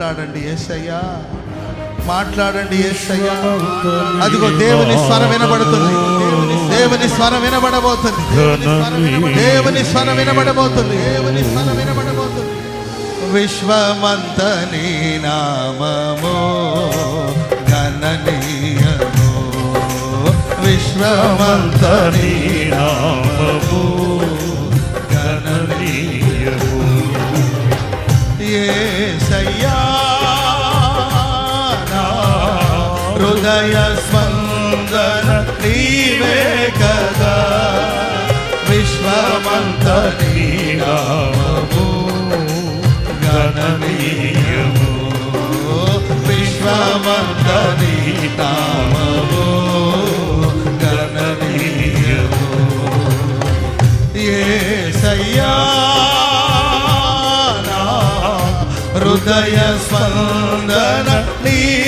మాట్లాడండి యేసయ్యా, మాట్లాడండి యేసయ్యా. అదిగో దేవుని స్వరం వినబడుతుంది, దేవుని స్వరం వినబడబోతుంది, దేవుని స్వరం వినబడబోతుంది, దేవుని స్వరం వినబడబోతుంది. విశ్వమంత నీ నామము గణనీయము, విశ్వమంత నీ నామము గణనీయము. యేసయ్యా నా హృదయ స్పందన నీవే కదా, విశ్వమంత నీ నామము గణనీయము, విశ్వమంత నీ నామము గణనీయము. యేసయ్యా హృదయ స్పందన నీవే